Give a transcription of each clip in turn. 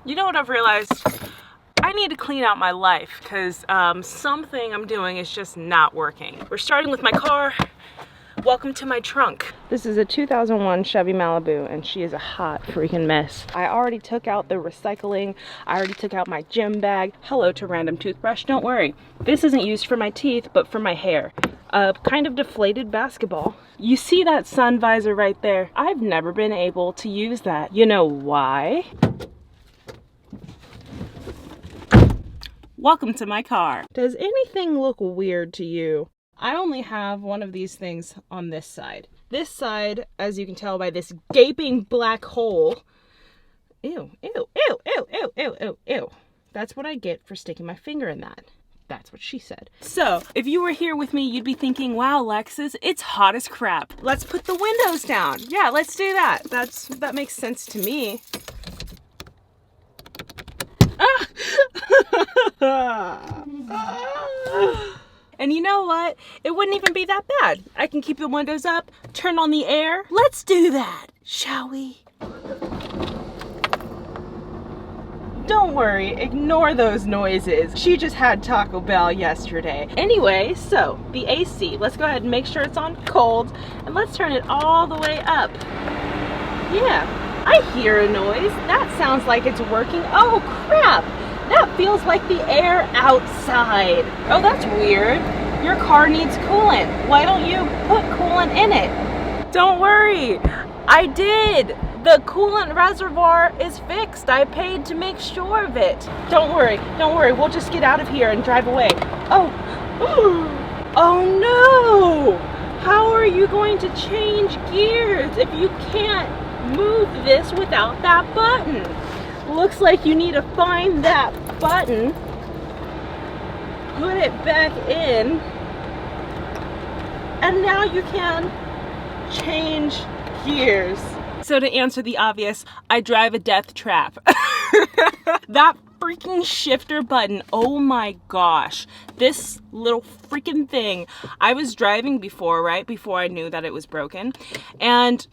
You know what I've realized? I need to clean out my life because something I'm doing is just not working. We're starting with my car. Welcome to my trunk. This is a 2001 Chevy Malibu and she is a hot freaking mess. I already took out the recycling. I already took out my gym bag. Hello to random toothbrush, don't worry. This isn't used for my teeth, but for my hair. A kind of deflated basketball. You see that sun visor right there? I've never been able to use that. You know why? Welcome to my car. Does anything look weird to you? I only have one of these things on this side. This side, as you can tell by this gaping black hole. Ew, ew, ew, ew, ew, ew, ew, ew. That's what I get for sticking my finger in that. That's what she said. So, if you were here with me, you'd be thinking, wow, Lexus, it's hot as crap. Let's put the windows down. Yeah, let's do that. That makes sense to me. And you know what? It wouldn't even be that bad. I can keep the windows up, turn on the air. Let's do that, shall we? Don't worry, ignore those noises. She just had Taco Bell yesterday. Anyway, so the AC, let's go ahead and make sure it's on cold and let's turn it all the way up. Yeah, I hear a noise. That sounds like it's working. Oh crap! That feels like the air outside. Oh, that's weird. Your car needs coolant. Why don't you put coolant in it? Don't worry, I did. The coolant reservoir is fixed. I paid to make sure of it. Don't worry, we'll just get out of here and drive away. Oh, oh no! How are you going to change gears if you can't move this without that button? Looks like you need to find that button, put it back in, and now you can change gears. So to answer the obvious, I drive a death trap. That freaking shifter button, oh my gosh. This little freaking thing. I was driving before, right? Before I knew that it was broken. And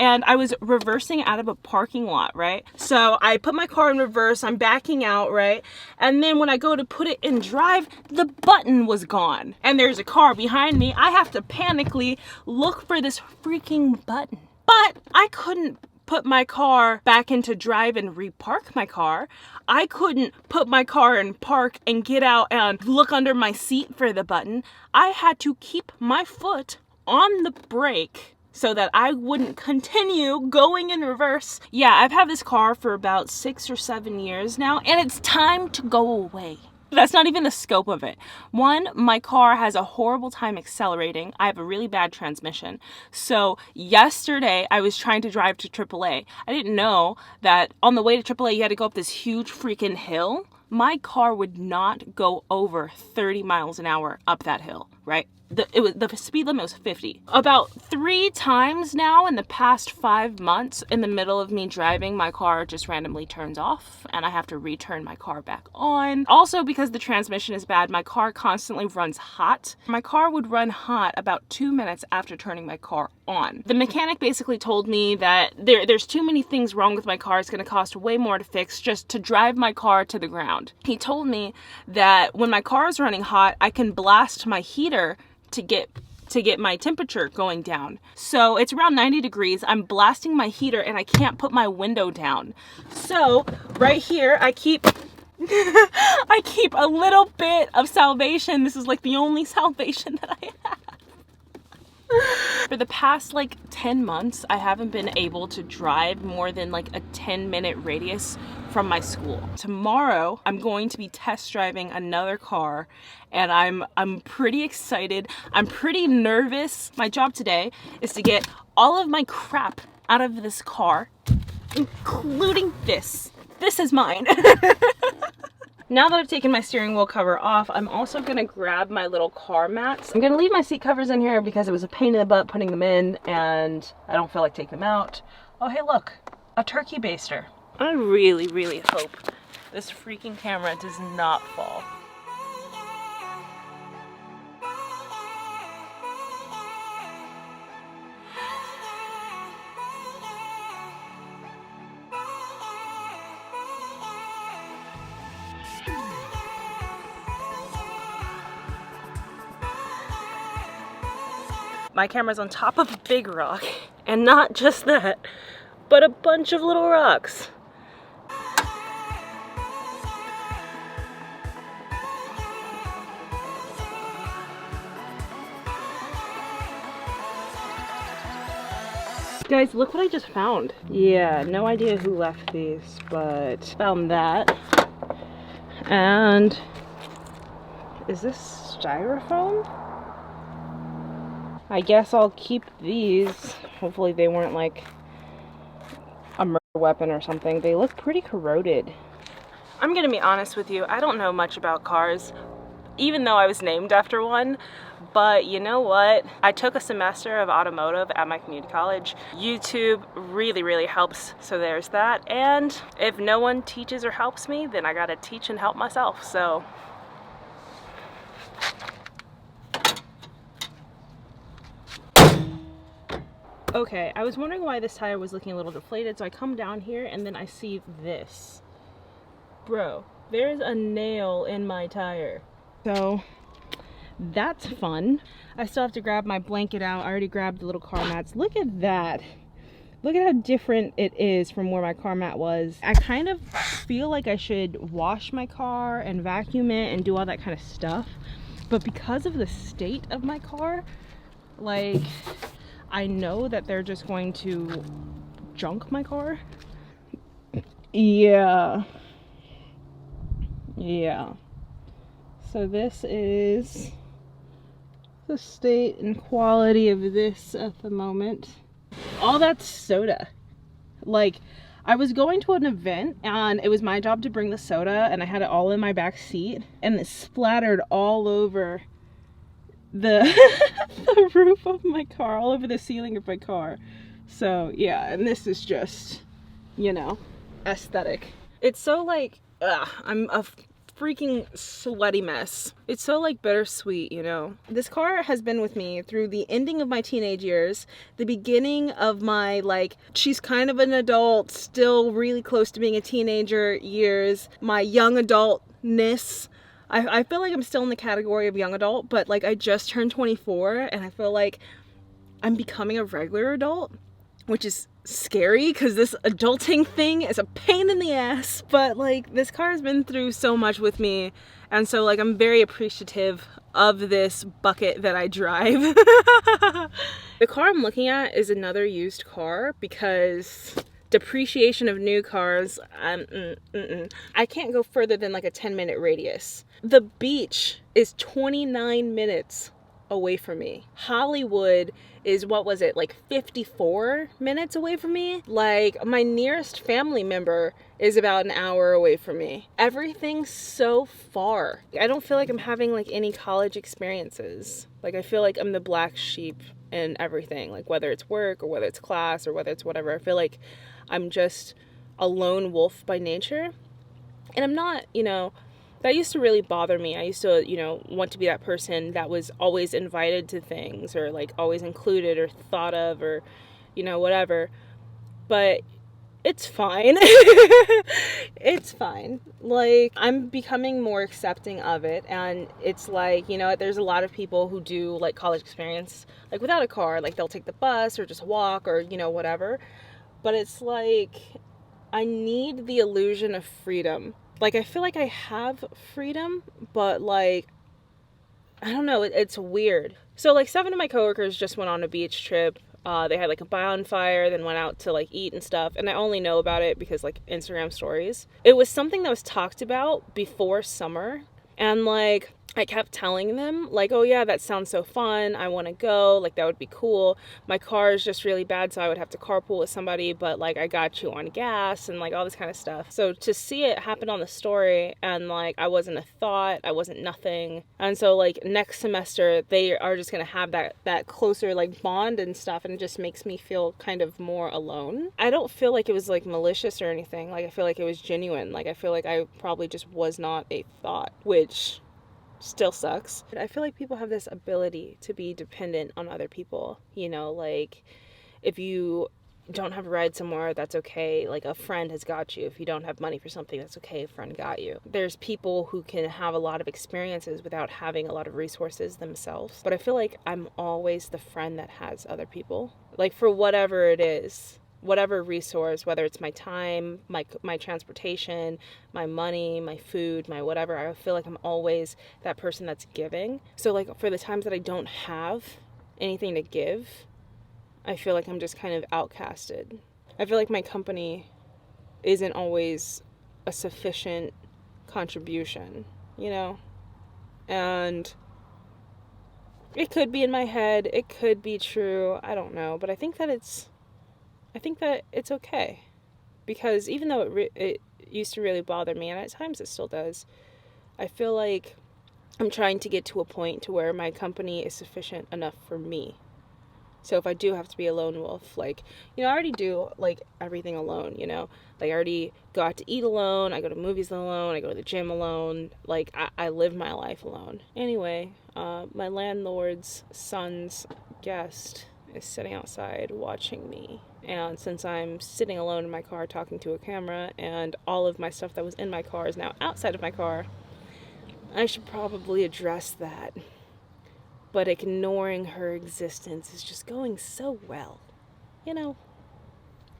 I was reversing out of a parking lot, right? So I put my car in reverse, I'm backing out, right? And then when I go to put it in drive, the button was gone. And there's a car behind me. I have to panically look for this freaking button. But I couldn't put my car back into drive and repark my car. I couldn't put my car in park and get out and look under my seat for the button. I had to keep my foot on the brake so that I wouldn't continue going in reverse. Yeah, I've had this car for about 6 or 7 years now, and it's time to go away. That's not even the scope of it. One, my car has a horrible time accelerating. I have a really bad transmission. So yesterday I was trying to drive to AAA. I didn't know that on the way to AAA you had to go up this huge freaking hill. My car would not go over 30 miles an hour up that hill, right? The speed limit was 50. About 3 times now in the past 5 months, in the middle of me driving, my car just randomly turns off and I have to return my car back on. Also, because the transmission is bad, my car constantly runs hot. My car would run hot about 2 minutes after turning my car on. The mechanic basically told me that there's too many things wrong with my car. It's going to cost way more to fix just to drive my car to the ground. He told me that when my car is running hot, I can blast my heater to get my temperature going down. So it's around 90 degrees. I'm blasting my heater and I can't put my window down. So right here, I keep I keep a little bit of salvation. This is like the only salvation that I have. For the past like 10 months, I haven't been able to drive more than like a 10-minute radius from my school. Tomorrow, I'm going to be test driving another car and I'm pretty excited. I'm pretty nervous. My job today is to get all of my crap out of this car, including this. This is mine. Now that I've taken my steering wheel cover off, I'm also gonna grab my little car mats. I'm gonna leave my seat covers in here because it was a pain in the butt putting them in and I don't feel like taking them out. Oh, hey, look, a turkey baster. I really, really hope this freaking camera does not fall. My camera's on top of a big rock, and not just that, but a bunch of little rocks. Guys, look what I just found. Yeah, no idea who left these, but found that. And is this styrofoam? I guess I'll keep these. Hopefully they weren't like a murder weapon or something. They look pretty corroded. I'm gonna be honest with you, I don't know much about cars, even though I was named after one. But you know what? I took a semester of automotive at my community college. YouTube really helps, so there's that. And if no one teaches or helps me, then I gotta teach and help myself, so. Okay, I was wondering why this tire was looking a little deflated, so I come down here and then I see this. Bro, there's a nail in my tire. So that's fun. I still have to grab my blanket out. I already grabbed the little car mats. Look at that. Look at how different it is from where my car mat was. I kind of feel like I should wash my car and vacuum it and do all that kind of stuff. But because of the state of my car, like, I know that they're just going to junk my car. Yeah. So this is the state and quality of this at the moment. All that's soda. Like, I was going to an event and it was my job to bring the soda and I had it all in my back seat and it splattered all over the the roof of my car, all over the ceiling of my car. So yeah, and this is just, you know, aesthetic. It's so like, I'm a freaking sweaty mess. It's so like bittersweet, you know. This car has been with me through the ending of my teenage years, the beginning of my like, she's kind of an adult, still really close to being a teenager years, my young adultness. I feel like I'm still in the category of young adult, but like I just turned 24 and I feel like I'm becoming a regular adult, which is scary because this adulting thing is a pain in the ass. But like, this car has been through so much with me, and so like I'm very appreciative of this bucket that I drive. The car I'm looking at is another used car because depreciation of new cars, I can't go further than like a 10-minute radius. The beach is 29 minutes away from me. Hollywood is, what was it, like 54 minutes away from me? Like, my nearest family member is about an hour away from me. Everything's so far. I don't feel like I'm having like any college experiences. Like, I feel like I'm the black sheep in everything, like whether it's work or whether it's class or whether it's whatever. I feel like I'm just a lone wolf by nature. And I'm not, you know, that used to really bother me. I used to, you know, want to be that person that was always invited to things or like always included or thought of or, you know, whatever. But it's fine. It's fine. Like, I'm becoming more accepting of it. And it's like, you know, there's a lot of people who do like college experience, like without a car, like they'll take the bus or just walk or, you know, whatever. But it's like, I need the illusion of freedom. Like, I feel like I have freedom, but like, I don't know, it's weird. So like 7 of my coworkers just went on a beach trip. They had like a bonfire, then went out to like eat and stuff. And I only know about it because like Instagram stories. It was something that was talked about before summer. And like, I kept telling them like, oh yeah, that sounds so fun. I want to go. Like, that would be cool. My car is just really bad, so I would have to carpool with somebody, but like, I got you on gas and like all this kind of stuff. So to see it happen on the story and like, I wasn't a thought, I wasn't nothing. And so like next semester, they are just going to have that closer like bond and stuff. And it just makes me feel kind of more alone. I don't feel like it was like malicious or anything. Like, I feel like it was genuine. Like, I feel like I probably just was not a thought, which still sucks. I feel like people have this ability to be dependent on other people, you know, like if you don't have a ride somewhere, that's okay. Like, a friend has got you. If you don't have money for something, that's okay. A friend got you. There's people who can have a lot of experiences without having a lot of resources themselves. But I feel like I'm always the friend that has other people. Like, for whatever it is, whatever resource, whether it's my time, my transportation, my money, my food, my whatever, I feel like I'm always that person that's giving. So, like, for the times that I don't have anything to give, I feel like I'm just kind of outcasted. I feel like my company isn't always a sufficient contribution, you know? And it could be in my head, it could be true, I don't know, but I think that it's okay. Because even though it used to really bother me, and at times it still does, I feel like I'm trying to get to a point to where my company is sufficient enough for me. So if I do have to be a lone wolf, like, you know, I already do, like, everything alone, you know? Like, I already go out to eat alone, I go to movies alone, I go to the gym alone. Like, I live my life alone. Anyway, my landlord's son's guest is sitting outside watching me. And since I'm sitting alone in my car talking to a camera, and all of my stuff that was in my car is now outside of my car, I should probably address that. But ignoring her existence is just going so well, you know?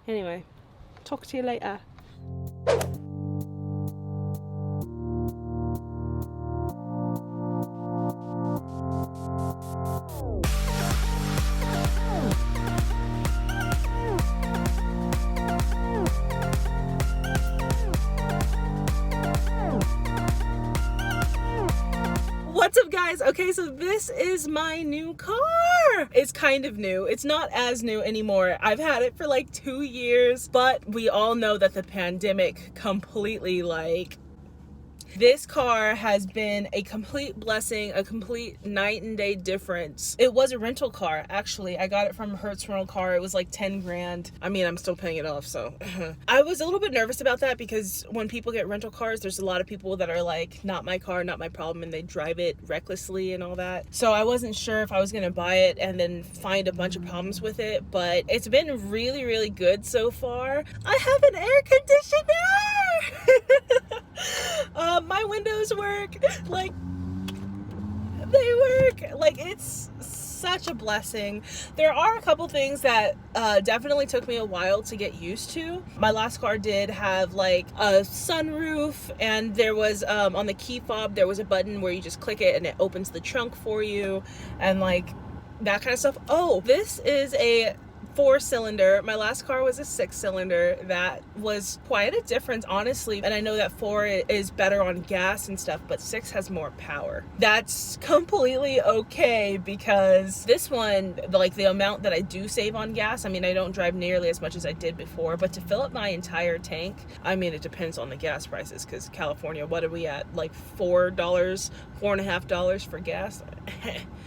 Anyway, talk to you later. What's up, guys? Okay, so this is my new car. It's kind of new. It's not as new anymore. I've had it for like 2 years, but we all know that the pandemic completely, like, this car has been a complete blessing, a complete night and day difference. It was a rental car, actually. I got it from Hertz Rental Car. It was like 10 grand. I mean, I'm still paying it off, so. I was a little bit nervous about that because when people get rental cars, there's a lot of people that are like, not my car, not my problem, and they drive it recklessly and all that. So I wasn't sure if I was gonna buy it and then find a bunch of problems with it, but it's been really, really good so far. I have an air conditioner! My windows work, like, they work, like, it's such a blessing. There are a couple things that definitely took me a while to get used to. My last car did have like a sunroof, and there was on the key fob there was a button where you just click it and it opens the trunk for you, and like that kind of stuff. Oh, this is a 4-cylinder. My last car was a 6-cylinder. That was quite a difference, honestly. And I know that 4 is better on gas and stuff, but 6 has more power. That's completely okay because this one, like, the amount that I do save on gas, I mean, I don't drive nearly as much as I did before, but to fill up my entire tank, I mean, it depends on the gas prices because California, what are we at? Like $4, $4.50 for gas?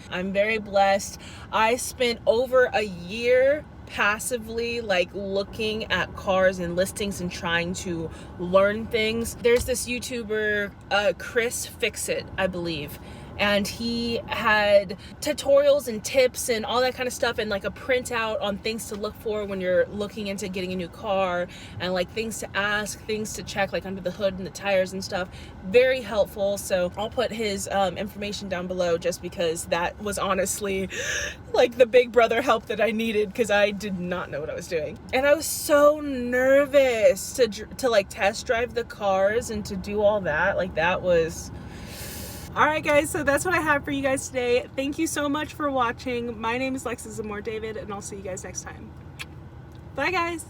I'm very blessed. I spent over a year passively, like, looking at cars and listings and trying to learn things. There's this YouTuber, Chris Fixit, I believe, and he had tutorials and tips and all that kind of stuff, and like a printout on things to look for when you're looking into getting a new car, and like things to ask, things to check, like under the hood and the tires and stuff. Very helpful. So I'll put his information down below, just because that was honestly like the big brother help that I needed, because I did not know what I was doing. And I was so nervous to like test drive the cars and to do all that. Like, that was... Alright guys, so that's what I have for you guys today. Thank you so much for watching. My name is Lexus Amour David, and I'll see you guys next time. Bye guys!